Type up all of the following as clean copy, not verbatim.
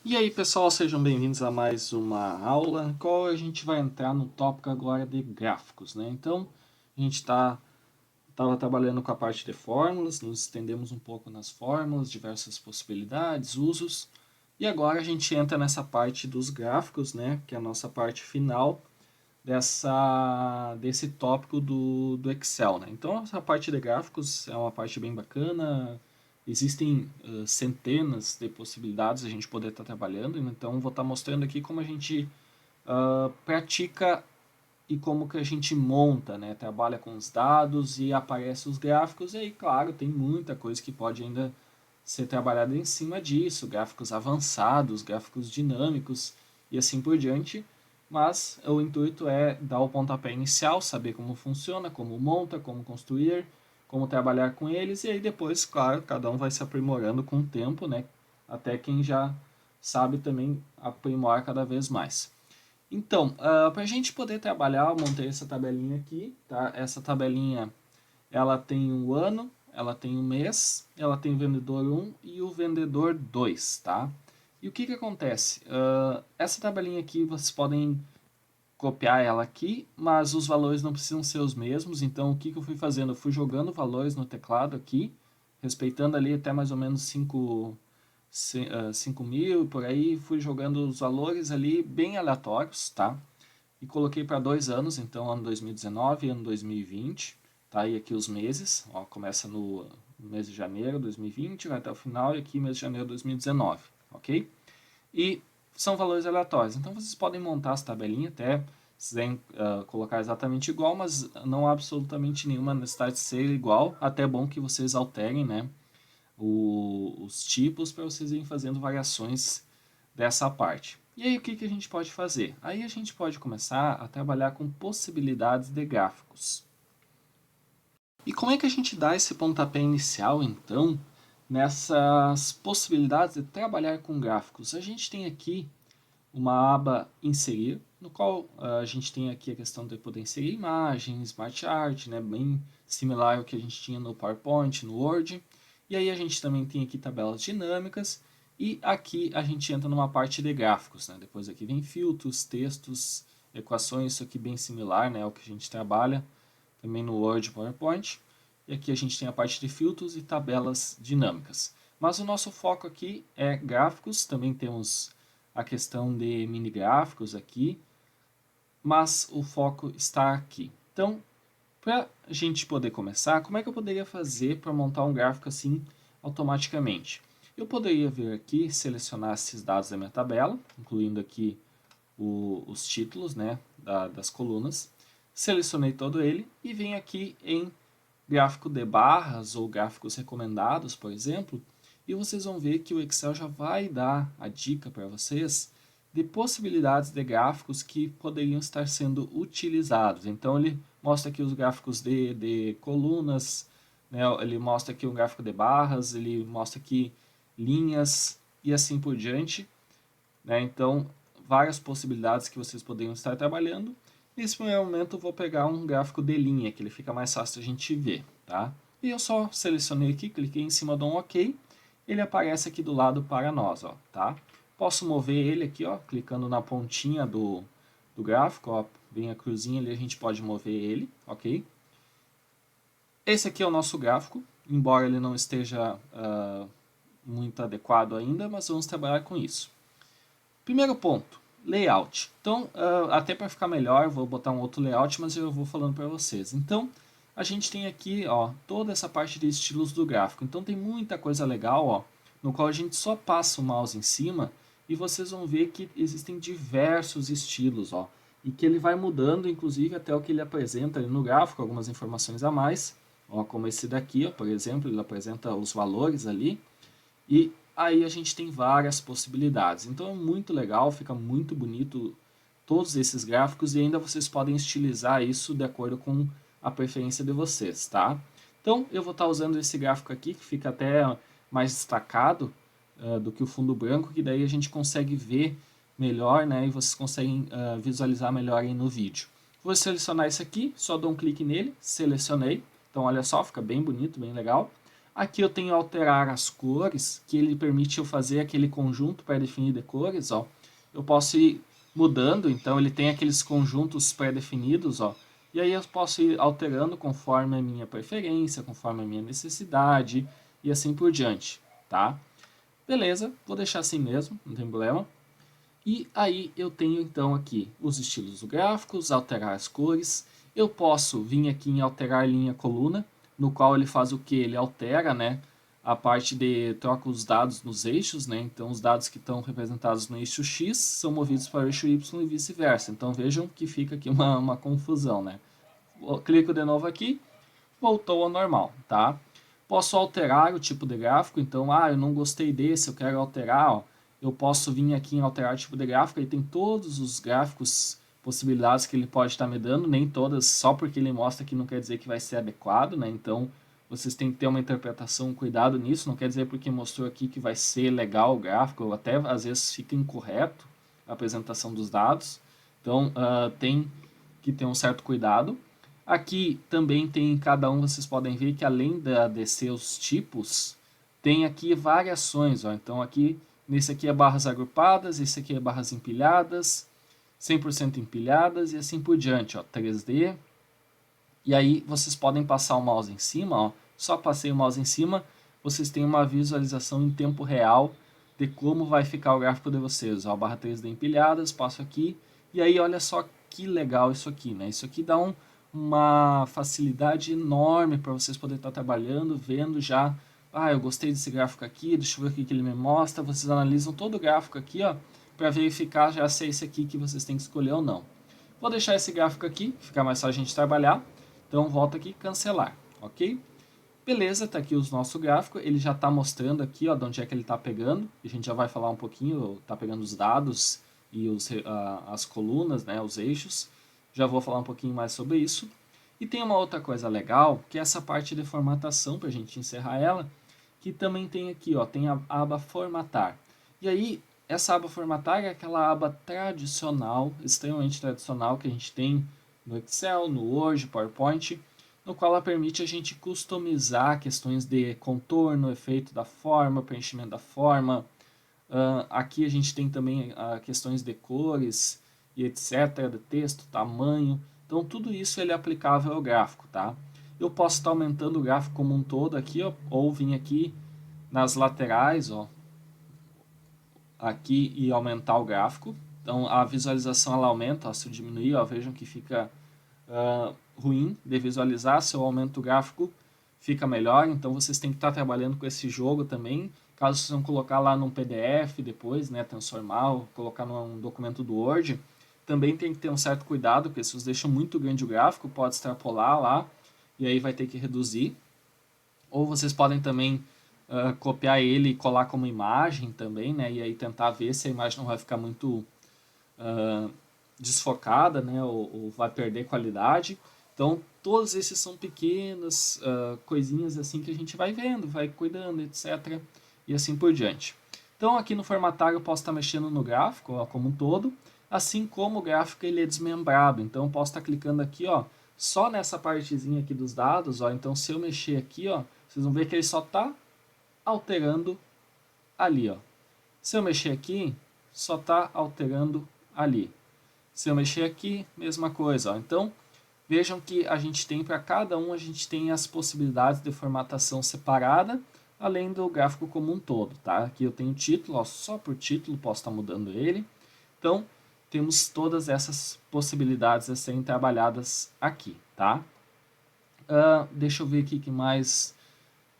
E aí pessoal, sejam bem-vindos a mais uma aula, em qual a gente vai entrar no tópico agora de gráficos, né? Então, a gente estava trabalhando com a parte de fórmulas, nos estendemos um pouco nas fórmulas, diversas possibilidades, usos, e agora a gente entra nessa parte dos gráficos, né? Que é a nossa parte final desse tópico do Excel, né? Então, essa parte de gráficos é uma parte bem bacana. Existem centenas de possibilidades de a gente poder estar trabalhando, então vou estar mostrando aqui como a gente pratica e como que a gente monta, né? Trabalha com os dados e aparece os gráficos, e aí, claro, tem muita coisa que pode ainda ser trabalhada em cima disso, gráficos avançados, gráficos dinâmicos e assim por diante, mas o intuito é dar o pontapé inicial, saber como funciona, como monta, como construir, como trabalhar com eles, e aí depois, claro, cada um vai se aprimorando com o tempo, né? Até quem já sabe também aprimorar cada vez mais. Então, para a gente poder trabalhar, eu montei essa tabelinha aqui, tá? Essa tabelinha, ela tem um ano, ela tem um mês, ela tem o vendedor 1 e o vendedor 2, tá? E o que acontece? Essa tabelinha aqui, vocês podem copiar ela aqui, mas os valores não precisam ser os mesmos, então o que eu fui fazendo? Eu fui jogando valores no teclado aqui, respeitando ali até mais ou menos 5.000 por aí, fui jogando os valores ali bem aleatórios, tá? E coloquei para 2 anos, então ano 2019 e ano 2020, tá? E aqui os meses, ó, começa no mês de janeiro de 2020, vai até o final, e aqui mês de janeiro de 2019, ok? E são valores aleatórios, então vocês podem montar essa tabelinha até, se quiserem colocar exatamente igual, mas não há absolutamente nenhuma necessidade de ser igual, até é bom que vocês alterem, né, os tipos para vocês irem fazendo variações dessa parte. E aí o que a gente pode fazer? Aí a gente pode começar a trabalhar com possibilidades de gráficos. E como é que a gente dá esse pontapé inicial, então, nessas possibilidades de trabalhar com gráficos? A gente tem aqui uma aba inserir, no qual a gente tem aqui a questão de poder inserir imagens, smart art, né, bem similar ao que a gente tinha no PowerPoint, no Word. E aí a gente também tem aqui tabelas dinâmicas, e aqui a gente entra numa parte de gráficos, né? Depois aqui vem filtros, textos, equações, isso aqui bem similar, né, ao que a gente trabalha também no Word e PowerPoint. E aqui a gente tem a parte de filtros e tabelas dinâmicas. Mas o nosso foco aqui é gráficos, também temos a questão de mini gráficos aqui, mas o foco está aqui. Então, para a gente poder começar, como é que eu poderia fazer para montar um gráfico assim automaticamente? Eu poderia vir aqui, selecionar esses dados da minha tabela, incluindo aqui os títulos, né, das colunas. Selecionei todo ele e venho aqui em gráfico de barras ou gráficos recomendados, por exemplo, e vocês vão ver que o Excel já vai dar a dica para vocês de possibilidades de gráficos que poderiam estar sendo utilizados. Então ele mostra aqui os gráficos de colunas, né? Ele mostra aqui um gráfico de barras, ele mostra aqui linhas e assim por diante, né? Então várias possibilidades que vocês poderiam estar trabalhando. Nesse primeiro momento eu vou pegar um gráfico de linha, que ele fica mais fácil a gente ver, tá? E eu só selecionei aqui, cliquei em cima de um OK, ele aparece aqui do lado para nós, ó, tá? Posso mover ele aqui, ó, clicando na pontinha do gráfico, ó, vem a cruzinha ali, a gente pode mover ele, ok? Esse aqui é o nosso gráfico, embora ele não esteja muito adequado ainda, mas vamos trabalhar com isso. Primeiro ponto, layout. Então, até para ficar melhor, vou botar um outro layout, mas eu vou falando para vocês. Então, a gente tem aqui, ó, toda essa parte de estilos do gráfico. Então, tem muita coisa legal, ó, no qual a gente só passa o mouse em cima e vocês vão ver que existem diversos estilos, ó, e que ele vai mudando, inclusive, até o que ele apresenta ali no gráfico, algumas informações a mais, ó, como esse daqui, ó, por exemplo, ele apresenta os valores ali, e aí a gente tem várias possibilidades. Então é muito legal, fica muito bonito todos esses gráficos e ainda vocês podem estilizar isso de acordo com a preferência de vocês, tá? Então eu vou estar usando esse gráfico aqui, que fica até mais destacado do que o fundo branco, que daí a gente consegue ver melhor, né? E vocês conseguem visualizar melhor aí no vídeo. Vou selecionar esse aqui, só dou um clique nele, selecionei. Então olha só, fica bem bonito, bem legal. Aqui eu tenho alterar as cores, que ele permite eu fazer aquele conjunto pré-definido de cores, ó. Eu posso ir mudando, então ele tem aqueles conjuntos pré-definidos, ó. E aí eu posso ir alterando conforme a minha preferência, conforme a minha necessidade e assim por diante, tá? Beleza, vou deixar assim mesmo, não tem problema. E aí eu tenho então aqui os estilos gráficos, alterar as cores. Eu posso vir aqui em alterar linha coluna, no qual ele faz o que? Ele altera, né, a parte de troca os dados nos eixos, né? Então os dados que estão representados no eixo X são movidos para o eixo Y e vice-versa. Então vejam que fica aqui uma confusão, né? Eu clico de novo aqui, voltou ao normal, tá? Posso alterar o tipo de gráfico, então, eu não gostei desse, eu quero alterar, ó. Eu posso vir aqui em alterar tipo de gráfico, ele tem todos os gráficos, possibilidades que ele pode estar me dando, nem todas, só porque ele mostra que não quer dizer que vai ser adequado, né? Então, vocês têm que ter uma interpretação, cuidado nisso, não quer dizer porque mostrou aqui que vai ser legal o gráfico, ou até às vezes fica incorreto a apresentação dos dados, então tem que ter um certo cuidado. Aqui também tem cada um, vocês podem ver que além de seus tipos, tem aqui variações. Ó. Então aqui, nesse aqui é barras agrupadas, esse aqui é barras empilhadas, 100% empilhadas e assim por diante. Ó, 3D. E aí vocês podem passar o mouse em cima, ó. Só passei o mouse em cima, vocês têm uma visualização em tempo real de como vai ficar o gráfico de vocês. Ó, barra 3D empilhadas, passo aqui, e aí olha só que legal isso aqui, né? Isso aqui dá uma facilidade enorme para vocês poderem estar trabalhando, vendo já, eu gostei desse gráfico aqui, deixa eu ver o que ele me mostra. Vocês analisam todo o gráfico aqui, ó, para verificar já se é esse aqui que vocês têm que escolher ou não. Vou deixar esse gráfico aqui, fica mais fácil a gente trabalhar. Então volta aqui, cancelar, ok? Beleza, tá aqui o nosso gráfico, ele já está mostrando aqui, ó, de onde é que ele está pegando. A gente já vai falar um pouquinho, está pegando os dados e as colunas, né, os eixos. Já vou falar um pouquinho mais sobre isso. E tem uma outra coisa legal, que é essa parte de formatação, para a gente encerrar ela, que também tem aqui, ó, tem a aba formatar. E aí, essa aba formatar é aquela aba tradicional, extremamente tradicional, que a gente tem no Excel, no Word, PowerPoint, no qual ela permite a gente customizar questões de contorno, efeito da forma, preenchimento da forma. Aqui a gente tem também questões de cores e etc, de texto, tamanho. Então tudo isso ele é aplicável ao gráfico, tá? Eu posso estar aumentando o gráfico como um todo aqui, ó, ou vir aqui nas laterais, ó, aqui e aumentar o gráfico. Então a visualização ela aumenta, ó, se eu diminuir, ó, vejam que fica ruim de visualizar. Se eu aumento o gráfico fica melhor, então vocês têm que estar trabalhando com esse jogo também. Caso vocês vão colocar lá num PDF depois, né, transformar ou colocar num documento do Word, também tem que ter um certo cuidado, porque se vocês deixam muito grande o gráfico, pode extrapolar lá e aí vai ter que reduzir. Ou vocês podem também copiar ele e colar como imagem também, né, e aí tentar ver se a imagem não vai ficar muito desfocada, né, ou vai perder qualidade. Então, todos esses são pequenas coisinhas assim que a gente vai vendo, vai cuidando, etc. E assim por diante. Então, aqui no formatar eu posso estar mexendo no gráfico, ó, como um todo, assim como o gráfico ele é desmembrado. Então, eu posso estar clicando aqui, ó, só nessa partezinha aqui dos dados. Ó, então, se eu mexer aqui, ó, vocês vão ver que ele só está alterando ali. Ó. Se eu mexer aqui, só está alterando ali. Se eu mexer aqui, mesma coisa. Ó. Então, vejam que a gente tem para cada um, a gente tem as possibilidades de formatação separada, além do gráfico como um todo, tá? Aqui eu tenho o título, ó, só por título posso estar mudando ele. Então, temos todas essas possibilidades a serem trabalhadas aqui, tá? Deixa eu ver aqui que mais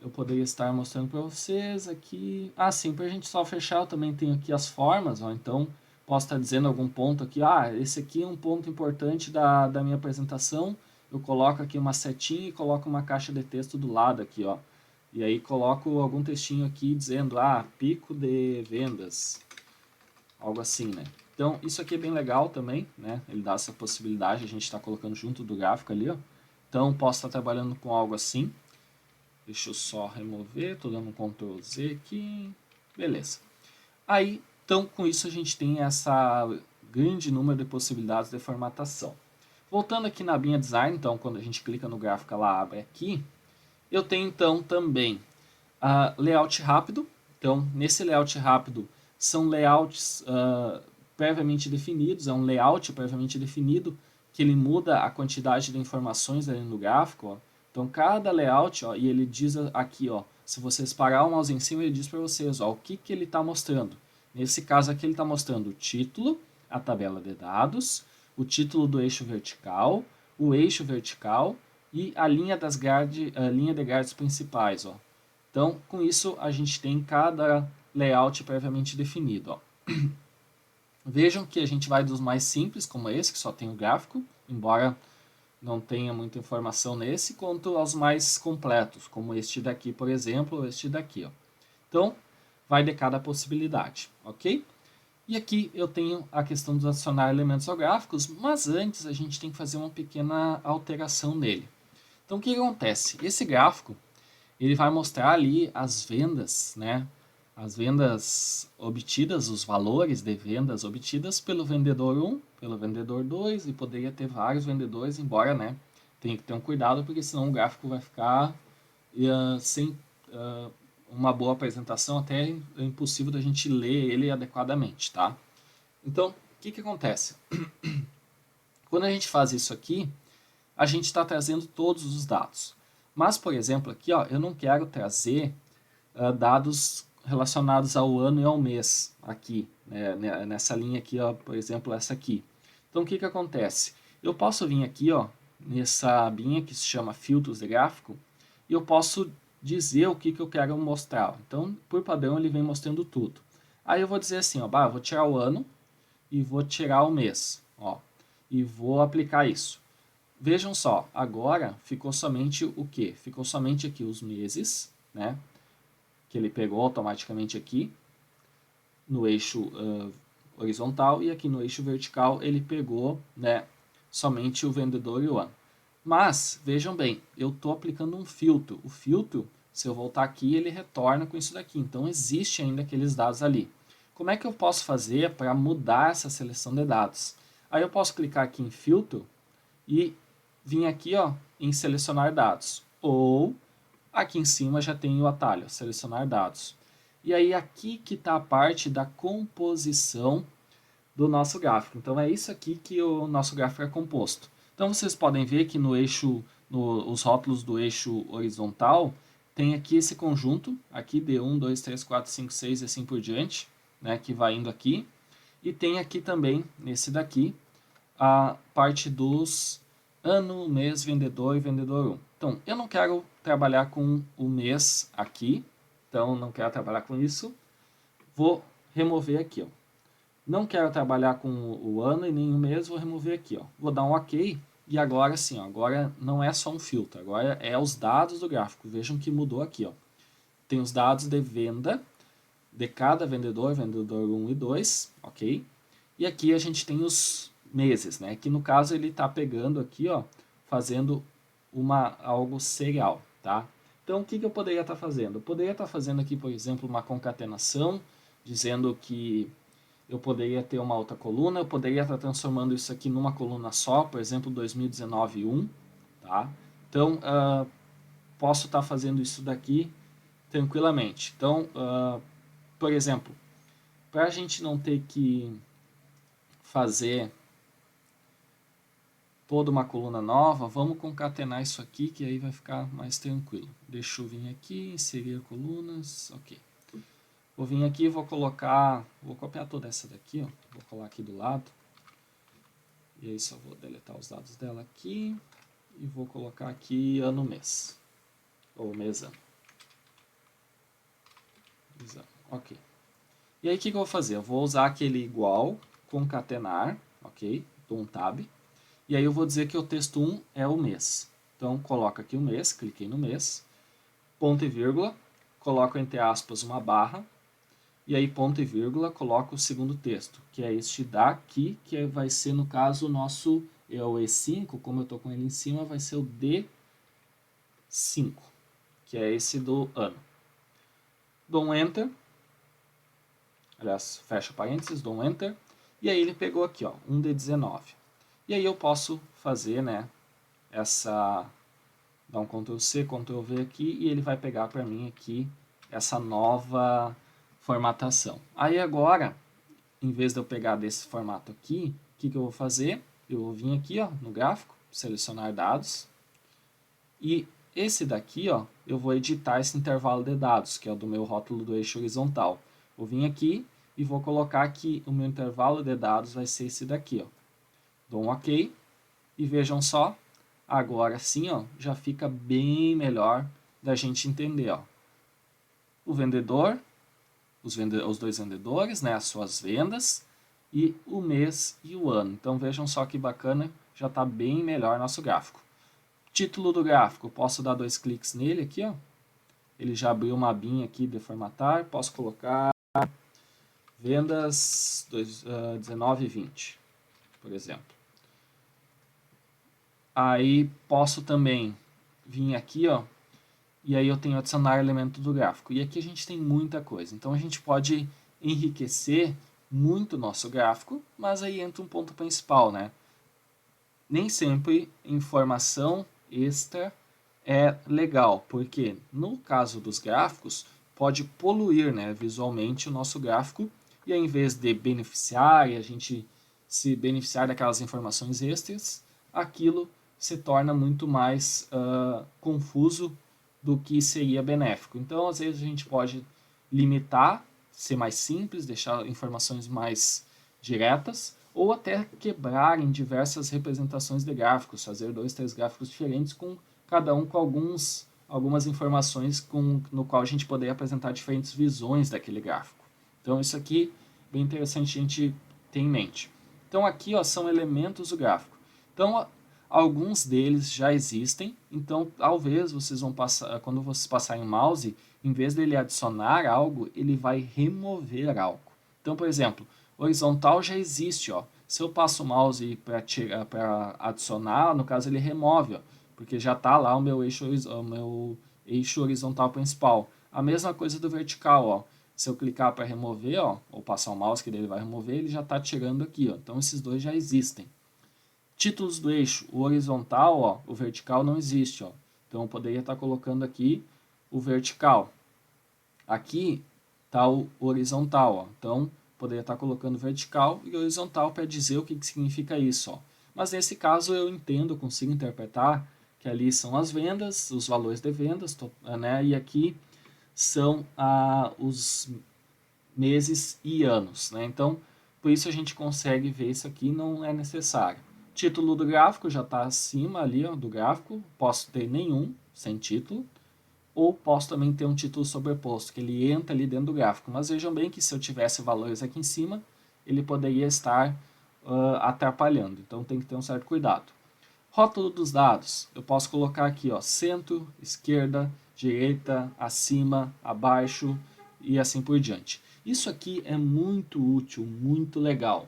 eu poderia estar mostrando para vocês aqui. Sim, para a gente só fechar, eu também tenho aqui as formas, ó, então posso estar dizendo algum ponto aqui, esse aqui é um ponto importante da minha apresentação, eu coloco aqui uma setinha e coloco uma caixa de texto do lado aqui, ó. E aí coloco algum textinho aqui dizendo, pico de vendas, algo assim, né? Então, isso aqui é bem legal também, né? Ele dá essa possibilidade, a gente está colocando junto do gráfico ali, ó. Então, posso estar trabalhando com algo assim. Deixa eu só remover, estou dando um Ctrl Z aqui, beleza. Aí, então, com isso a gente tem essa grande número de possibilidades de formatação. Voltando aqui na abinha Design, então, quando a gente clica no gráfico, ela abre aqui. Eu tenho, então, também Layout rápido. Então, nesse layout rápido, são layouts previamente definidos, é um layout previamente definido, que ele muda a quantidade de informações ali no gráfico. Ó. Então, cada layout, ó, e ele diz aqui, ó, se vocês parar o mouse em cima, ele diz para vocês ó, o que ele está mostrando. Nesse caso aqui, ele está mostrando o título, a tabela de dados, o título do eixo vertical, o eixo vertical e a linha de grades principais. Ó. Então, com isso, a gente tem cada layout previamente definido. Ó. Vejam que a gente vai dos mais simples, como esse, que só tem o gráfico, embora não tenha muita informação nesse, quanto aos mais completos, como este daqui, por exemplo, ou este daqui. Ó. Então, vai de cada possibilidade, ok? E aqui eu tenho a questão de adicionar elementos ao gráficos, mas antes a gente tem que fazer uma pequena alteração nele. Então, o que acontece? Esse gráfico, ele vai mostrar ali as vendas, né? As vendas obtidas, os valores de vendas obtidas pelo vendedor 1, pelo vendedor 2, e poderia ter vários vendedores, embora, né, tenha que ter um cuidado, porque senão o gráfico vai ficar sem uma boa apresentação, até é impossível da gente ler ele adequadamente, tá? Então, o que acontece? Quando a gente faz isso aqui, a gente está trazendo todos os dados. Mas, por exemplo, aqui ó, eu não quero trazer dados relacionados ao ano e ao mês aqui, né, nessa linha aqui, ó, por exemplo, essa aqui. Então, o que acontece? Eu posso vir aqui, ó, nessa abinha que se chama filtros de gráfico, e eu posso dizer o que eu quero mostrar. Então, por padrão, ele vem mostrando tudo. Aí eu vou dizer assim, ó, vou tirar o ano e vou tirar o mês, ó, e vou aplicar isso. Vejam só, agora ficou somente o quê? Ficou somente aqui os meses, né? Que ele pegou automaticamente aqui no eixo horizontal e aqui no eixo vertical ele pegou, né, somente o vendedor e o ano. Mas, vejam bem, eu estou aplicando um filtro. O filtro, se eu voltar aqui, ele retorna com isso daqui. Então, existe ainda aqueles dados ali. Como é que eu posso fazer para mudar essa seleção de dados? Aí eu posso clicar aqui em filtro e vir aqui ó, em selecionar dados. Ou aqui em cima já tem o atalho, selecionar dados. E aí aqui que está a parte da composição do nosso gráfico. Então é isso aqui que o nosso gráfico é composto. Então vocês podem ver que no eixo, os rótulos do eixo horizontal, tem aqui esse conjunto, aqui de 1, 2, 3, 4, 5, 6 e assim por diante, né, que vai indo aqui. E tem aqui também, nesse daqui, a parte dos ano, mês, vendedor e vendedor 1. Então, eu não quero trabalhar com o mês aqui, então não quero trabalhar com isso. Vou remover aqui, ó. Não quero trabalhar com o ano e nem o mês, vou remover aqui, ó. Vou dar um OK e agora sim, ó, agora não é só um filtro, agora é os dados do gráfico. Vejam que mudou aqui, ó. Tem os dados de venda de cada vendedor, vendedor 1 e 2, ok? E aqui a gente tem os meses, né? Que no caso ele está pegando aqui, ó, fazendo algo serial, tá? Então o que eu poderia estar fazendo? Eu poderia estar fazendo aqui, por exemplo, uma concatenação, dizendo que eu poderia ter uma outra coluna, eu poderia estar transformando isso aqui numa coluna só, por exemplo, 2019-1, tá? Então, posso estar fazendo isso daqui tranquilamente. Então, por exemplo, para a gente não ter que fazer toda uma coluna nova, vamos concatenar isso aqui, que aí vai ficar mais tranquilo. Deixa eu vir aqui, inserir colunas, ok. Vou vir aqui e vou copiar toda essa daqui, ó, vou colar aqui do lado. E aí só vou deletar os dados dela aqui e vou colocar aqui ano mês, ou mês ano. Ok. E aí o que eu vou fazer? Eu vou usar aquele igual, concatenar, ok? Dou um tab. E aí eu vou dizer que o texto 1 é o mês. Então, coloco aqui o mês, cliquei no mês, ponto e vírgula, coloco entre aspas uma barra, e aí ponto e vírgula, coloco o segundo texto, que é este daqui, que vai ser, no caso, o nosso, é o E5, como eu estou com ele em cima, vai ser o D5, que é esse do ano. Dou um Enter, aliás, fecha parênteses, dou um Enter, e aí ele pegou aqui, ó, um D19. E aí eu posso fazer, né, dar um Ctrl C, Ctrl V aqui, e ele vai pegar para mim aqui essa nova formatação. Aí agora, em vez de eu pegar desse formato aqui, o que eu vou fazer? Eu vou vir aqui ó, no gráfico, selecionar dados, e esse daqui ó, eu vou editar esse intervalo de dados, que é o do meu rótulo do eixo horizontal. Vou vir aqui e vou colocar que o meu intervalo de dados vai ser esse daqui. Ó. Dou um OK e vejam só, agora sim ó, já fica bem melhor da gente entender. Ó. O vendedor, os dois vendedores, né, as suas vendas, e o mês e o ano. Então vejam só que bacana, já está bem melhor nosso gráfico. Título do gráfico, posso dar 2 cliques nele aqui, ó. Ele já abriu uma abinha aqui de formatar, posso colocar vendas 19 e 20, por exemplo. Aí posso também vir aqui, ó, e aí eu tenho adicionar elemento do gráfico. E aqui a gente tem muita coisa. Então a gente pode enriquecer muito o nosso gráfico, mas aí entra um ponto principal, né? Nem sempre informação extra é legal, porque no caso dos gráficos, pode poluir, né, visualmente o nosso gráfico, e ao invés de beneficiar e a gente se beneficiar daquelas informações extras, aquilo se torna muito mais confuso do que seria benéfico. Então, às vezes, a gente pode limitar, ser mais simples, deixar informações mais diretas, ou até quebrar em diversas representações de gráficos, fazer 2, 3 gráficos diferentes, com cada um com algumas informações no qual a gente poderia apresentar diferentes visões daquele gráfico. Então, isso aqui é bem interessante a gente ter em mente. Então, aqui ó, são elementos do gráfico. Então, alguns deles já existem, então talvez vocês vão passar, quando vocês passarem o mouse, em vez dele adicionar algo, ele vai remover algo. Então, por exemplo, horizontal já existe, ó. Se eu passo o mouse para adicionar, no caso ele remove, ó, porque já está lá o meu eixo horizontal principal. A mesma coisa do vertical, ó. Se eu clicar para remover, ó, ou passar o mouse que ele vai remover, ele já está tirando aqui, ó. Então esses dois já existem. Títulos do eixo, o horizontal, ó, o vertical não existe, ó. Então eu poderia estar colocando aqui o vertical. Aqui está o horizontal, ó. Então poderia estar colocando vertical e horizontal para dizer o que significa isso, ó. Mas nesse caso eu entendo, consigo interpretar que ali são as vendas, os valores de vendas, né? E aqui são os meses e anos, né? Então, por isso a gente consegue ver isso aqui, não é necessário. Título do gráfico já está acima ali ó, do gráfico, posso ter nenhum, sem título, ou posso também ter um título sobreposto, que ele entra ali dentro do gráfico. Mas vejam bem que se eu tivesse valores aqui em cima, ele poderia estar atrapalhando, então tem que ter um certo cuidado. Rótulo dos dados, eu posso colocar aqui, ó, centro, esquerda, direita, acima, abaixo e assim por diante. Isso aqui é muito útil, muito legal,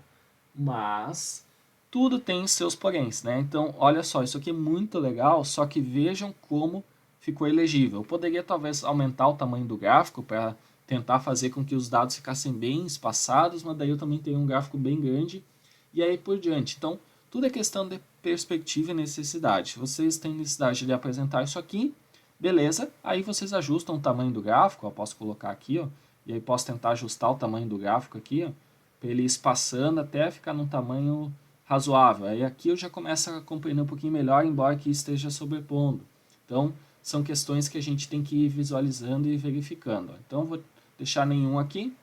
mas tudo tem seus poréns, né? Então, olha só, isso aqui é muito legal, só que vejam como ficou elegível. Eu poderia talvez aumentar o tamanho do gráfico para tentar fazer com que os dados ficassem bem espaçados, mas daí eu também tenho um gráfico bem grande e aí por diante. Então, tudo é questão de perspectiva e necessidade. Vocês têm necessidade de apresentar isso aqui, beleza, aí vocês ajustam o tamanho do gráfico, eu posso colocar aqui, ó, e aí posso tentar ajustar o tamanho do gráfico aqui, ó, para ele ir espaçando até ficar num tamanho razoável. Aí aqui eu já começo a compreender um pouquinho melhor, embora que esteja sobrepondo. Então, são questões que a gente tem que ir visualizando e verificando. Então, vou deixar nenhum aqui.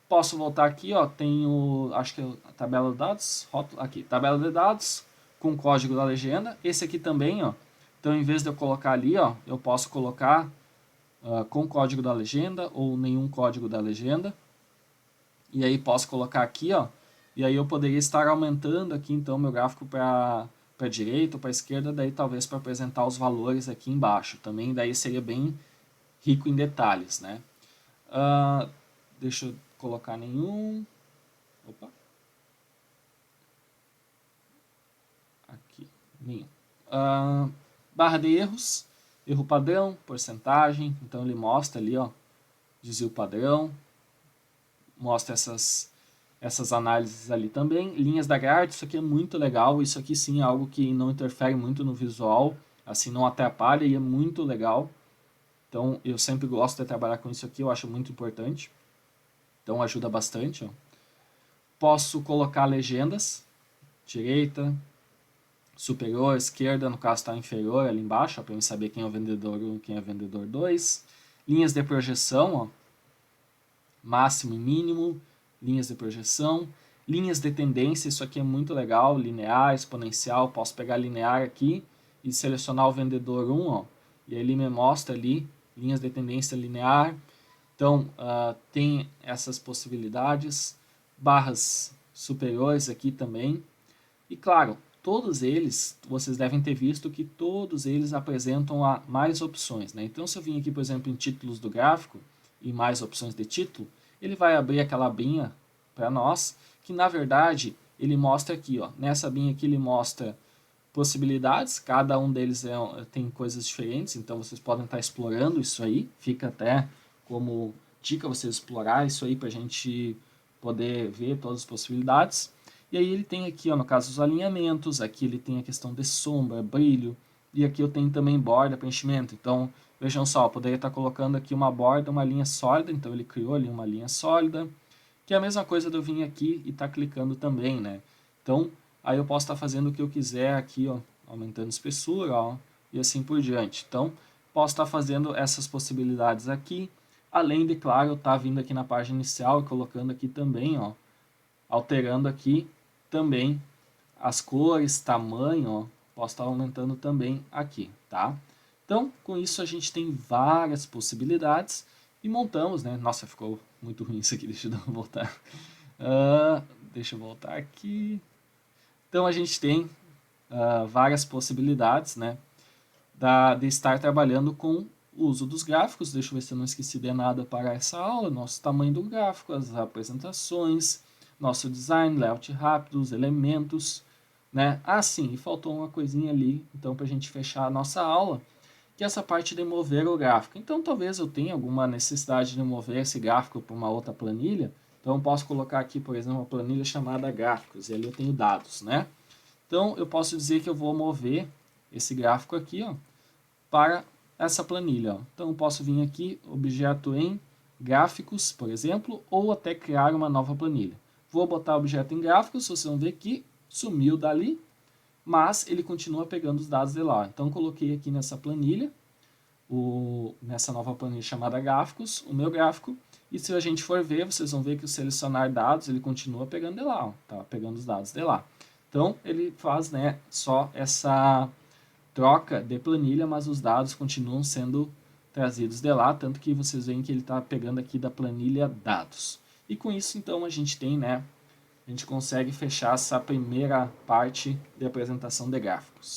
Posso voltar aqui, ó, tenho, acho que é a tabela de dados, rótulo, aqui, tabela de dados, com código da legenda. Esse aqui também, ó, então em vez de eu colocar ali, ó, eu posso colocar com código da legenda ou nenhum código da legenda. E aí posso colocar aqui, ó, e aí eu poderia estar aumentando aqui então meu gráfico para a direita ou para a esquerda, daí talvez para apresentar os valores aqui embaixo. Também daí seria bem rico em detalhes, né? Deixa eu colocar nenhum. Opa. Aqui, nenhum. Barra de erros, erro padrão, porcentagem. Então ele mostra ali, ó, desvio padrão, mostra essas análises ali também. Linhas da grade, isso aqui é muito legal. Isso aqui sim é algo que não interfere muito no visual, assim não atrapalha e é muito legal. Então, eu sempre gosto de trabalhar com isso aqui, eu acho muito importante. Então, ajuda bastante. Ó. Posso colocar legendas, direita, superior, esquerda, no caso está inferior ali embaixo, para eu saber quem é o vendedor 1 e quem é o vendedor 2. Linhas de projeção, ó, máximo e mínimo, linhas de projeção. Linhas de tendência, isso aqui é muito legal, linear, exponencial, posso pegar linear aqui e selecionar o vendedor 1, ó, e aí ele me mostra ali linhas de tendência linear. Então, tem essas possibilidades, barras superiores aqui também. E claro, todos eles, vocês devem ter visto que todos eles apresentam mais opções. Né? Então, se eu vim aqui, por exemplo, em títulos do gráfico e mais opções de título, ele vai abrir aquela abinha para nós, que na verdade ele mostra aqui, ó, nessa abinha aqui ele mostra possibilidades, cada um deles tem coisas diferentes, então vocês podem estar explorando isso aí, fica até como dica vocês explorar isso aí para a gente poder ver todas as possibilidades. E aí ele tem aqui, ó, no caso, os alinhamentos, aqui ele tem a questão de sombra, brilho, e aqui eu tenho também borda, preenchimento. Então, vejam só, eu poderia estar colocando aqui uma borda, uma linha sólida, então ele criou ali uma linha sólida, que é a mesma coisa de eu vir aqui e estar clicando também, né? Então, aí eu posso estar fazendo o que eu quiser aqui, ó, aumentando espessura, ó, e assim por diante. Então, posso estar fazendo essas possibilidades aqui, além de, claro, eu estar vindo aqui na página inicial e colocando aqui também, ó, alterando aqui também as cores, tamanho, ó, posso estar aumentando também aqui, tá? Então, com isso a gente tem várias possibilidades e montamos, né? Nossa, ficou muito ruim isso aqui, deixa eu voltar. Deixa eu voltar aqui. Então, a gente tem várias possibilidades, né? De estar trabalhando com o uso dos gráficos. Deixa eu ver se eu não esqueci de nada para essa aula. Nosso tamanho do gráfico, as apresentações, nosso design, layout rápido, os elementos, né? Ah, sim, e faltou uma coisinha ali, então, para a gente fechar a nossa aula, que é essa parte de mover o gráfico. Então, talvez eu tenha alguma necessidade de mover esse gráfico para uma outra planilha, então eu posso colocar aqui, por exemplo, uma planilha chamada gráficos, e ali eu tenho dados, né? Então, eu posso dizer que eu vou mover esse gráfico aqui, ó, para essa planilha. Ó. Então, eu posso vir aqui, objeto em gráficos, por exemplo, ou até criar uma nova planilha. Vou botar objeto em gráficos, vocês vão ver que sumiu dali, mas ele continua pegando os dados de lá. Então, coloquei aqui nessa planilha, nessa nova planilha chamada gráficos, o meu gráfico, e se a gente for ver, vocês vão ver que o selecionar dados, ele continua pegando de lá, ó, tá pegando os dados de lá. Então, ele faz, né, só essa troca de planilha, mas os dados continuam sendo trazidos de lá, tanto que vocês veem que ele está pegando aqui da planilha dados. E com isso, então, a gente tem, né, a gente consegue fechar essa primeira parte de apresentação de gráficos.